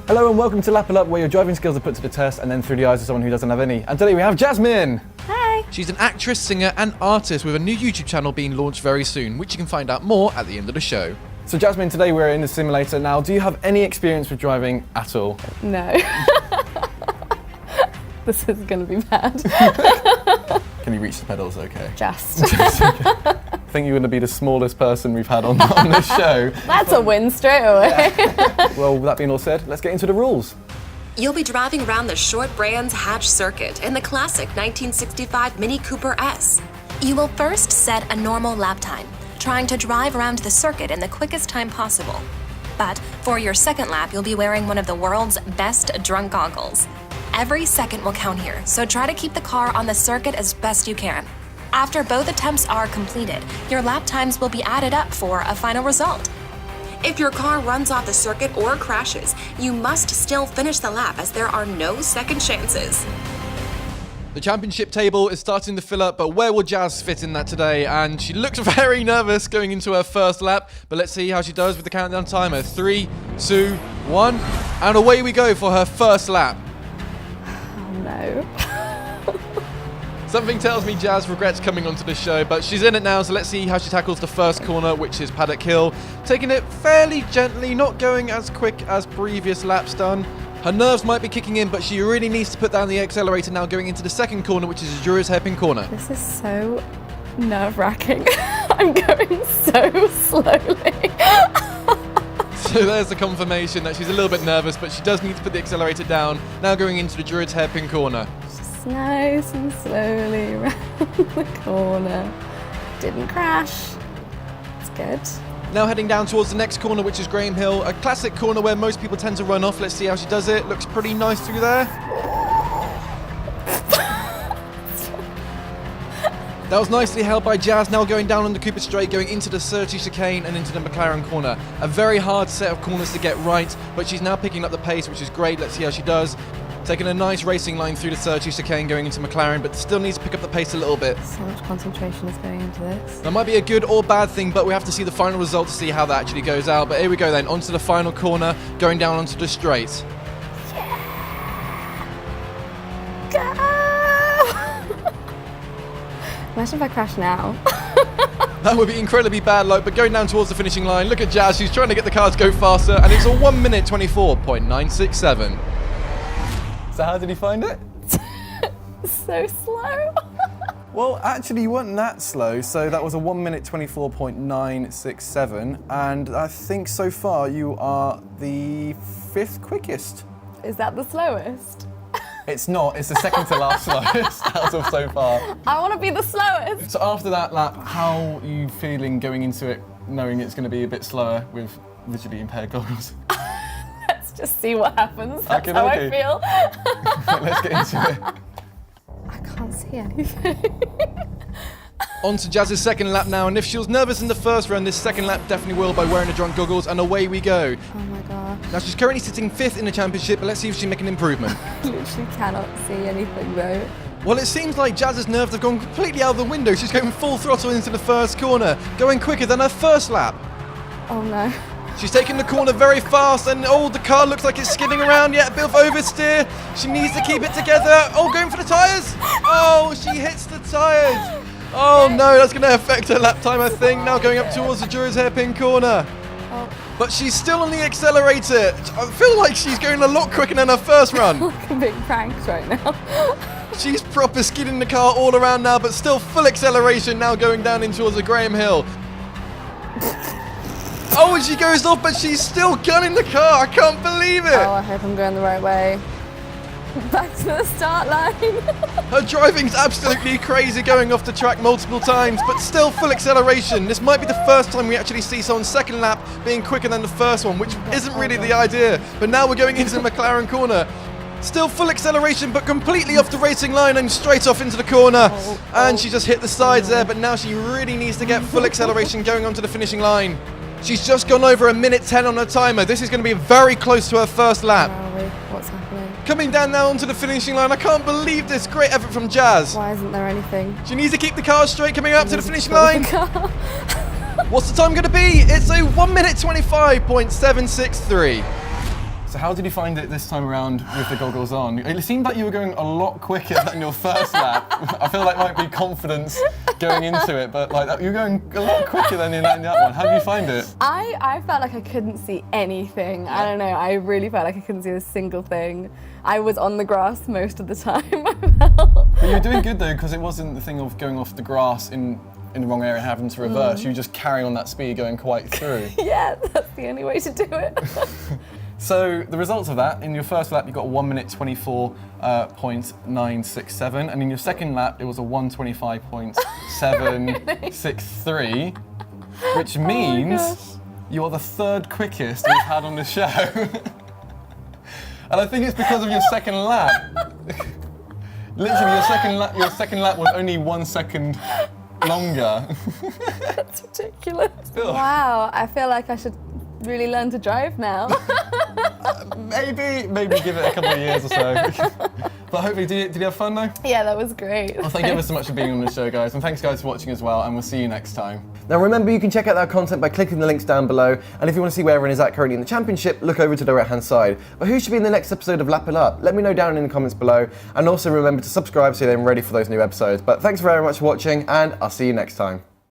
Hello and welcome to Lap It Up, where your driving skills are put to the test and then through the eyes of someone who doesn't have any. And today we have Jasmine! Hi! She's an actress, singer and artist with a new YouTube channel being launched very soon, which you can find out more at the end of the show. So Jasmine, today we're in the simulator. Now, do you have any experience with driving at all? No. This is going to be bad. Can you reach the pedals okay? Just. I think you're going to be the smallest person we've had on this show. That's a win straight away. Well, with that being all said, let's get into the rules. You'll be driving around the Short Brands Hatch circuit in the classic 1965 Mini Cooper S. You will first set a normal lap time, trying to drive around the circuit in the quickest time possible. But for your second lap, you'll be wearing one of the world's best drunk goggles. Every second will count here, so try to keep the car on the circuit as best you can. After both attempts are completed, your lap times will be added up for a final result. If your car runs off the circuit or crashes, you must still finish the lap as there are no second chances. The championship table is starting to fill up, but where will Jazz fit in that today? And she looks very nervous going into her first lap, but let's see how she does with the countdown timer. 3, 2, 1, and away we go for her first lap. Oh no. Something tells me Jazz regrets coming onto the show, but she's in it now, so let's see how she tackles the first corner, which is Paddock Hill. Taking it fairly gently, not going as quick as previous laps done. Her nerves might be kicking in, but she really needs to put down the accelerator now going into the second corner, which is Jura's hairpin corner. This is so nerve-wracking. I'm going so slowly. So there's the confirmation that she's a little bit nervous, but she does need to put the accelerator down. Now going into the Jura's hairpin corner. Just nice and slowly around the corner. Didn't crash. It's good. Now heading down towards the next corner, which is Graham Hill, a classic corner where most people tend to run off. Let's see how she does it. Looks pretty nice through there. That was nicely held by Jazz, now going down on the Cooper straight, going into the Surtees chicane and into the McLaren corner. A very hard set of corners to get right, but she's now picking up the pace, which is great. Let's see how she does. Taking a nice racing line through the Surtees chicane, going into McLaren, but still needs to pick up the pace a little bit. So much concentration is going into this. That might be a good or bad thing, but we have to see the final result to see how that actually goes out. But here we go then, onto the final corner, going down onto the straight. Imagine if I crash now. That would be incredibly bad luck, but going down towards the finishing line, look at Jazz, she's trying to get the car to go faster, and it's a 1 minute 24.967. So how did you find it? So slow. Well, actually you weren't that slow, so that was a 1 minute 24.967, and I think so far you are the 5th quickest. Is that the slowest? It's not, it's the second to last slowest out of so far. I want to be the slowest. So after that lap, how are you feeling going into it, knowing it's going to be a bit slower with visually impaired goggles? Let's just see what happens. That's how I feel. Let's get into it. I can't see anything. On to Jazz's second lap now, and if she was nervous in the first round, this second lap definitely will by wearing the drunk goggles, and away we go. Oh my gosh. Now she's currently sitting 5th in the championship, but let's see if she can make an improvement. I literally cannot see anything though. Well, it seems like Jazz's nerves have gone completely out of the window. She's going full throttle into the first corner, going quicker than her first lap. Oh no. She's taking the corner very fast, and oh, the car looks like it's skidding around yet. A bit of oversteer. She needs to keep it together. Oh, going for the tyres. Oh, she hits the tyres. Oh no, that's going to affect her lap time, I think. Now going up towards the Jura's hairpin corner. Oh. But she's still on the accelerator. I feel like she's going a lot quicker than her first run. Like a big prank right now. She's proper skidding the car all around now, but still full acceleration now going down in towards the Graham Hill. Oh, and she goes off, but she's still gunning the car. I can't believe it. Oh, I hope I'm going the right way. Back to the start line. Her driving's absolutely crazy, going off the track multiple times, but still full acceleration. This might be the first time we actually see someone's second lap being quicker than the first one, which isn't really the idea. But now we're going into the McLaren corner. Still full acceleration, but completely off the racing line and straight off into the corner. And she just hit the sides there, but now she really needs to get full acceleration going onto the finishing line. She's just gone over 1 minute 10 on her timer. This is going to be very close to her first lap. Where are we? What's happening? Coming down now onto the finishing line. I can't believe this. Great effort from Jazz. Why isn't there anything? She needs to keep the car straight coming up to the finishing line. Car. What's the time going to be? It's a 1 minute 25.763. So how did you find it this time around with the goggles on? It seemed like you were going a lot quicker than your first lap. I feel like might be confidence going into it, but like you're going a lot quicker than in that one. How did you find it? I felt like I couldn't see anything. I don't know, I really felt like I couldn't see a single thing. I was on the grass most of the time, I felt. But you were doing good though, because it wasn't the thing of going off the grass in the wrong area and having to reverse. You were just carrying on that speed going quite through. Yeah, that's the only way to do it. So the results of that, in your first lap you got a 1 minute 24.967, and in your second lap it was a 1:25.763, which means you're the third quickest we've had on the show. And I think it's because of your second lap. Literally your second lap was only 1 second longer. That's ridiculous. Ugh. Wow, I feel like I should really learn to drive now. Maybe give it a couple of years or so. But hopefully, did you have fun though? Yeah, that was great. Well, thank you ever so much for being on the show, guys, and thanks guys for watching as well, and we'll see you next time. Now remember, you can check out our content by clicking the links down below, and if you want to see where everyone is at currently in the championship, look over to the right hand side. But who should be in the next episode of Lap It Up? Let me know down in the comments below, and also remember to subscribe so you're then ready for those new episodes. But thanks very much for watching, and I'll see you next time.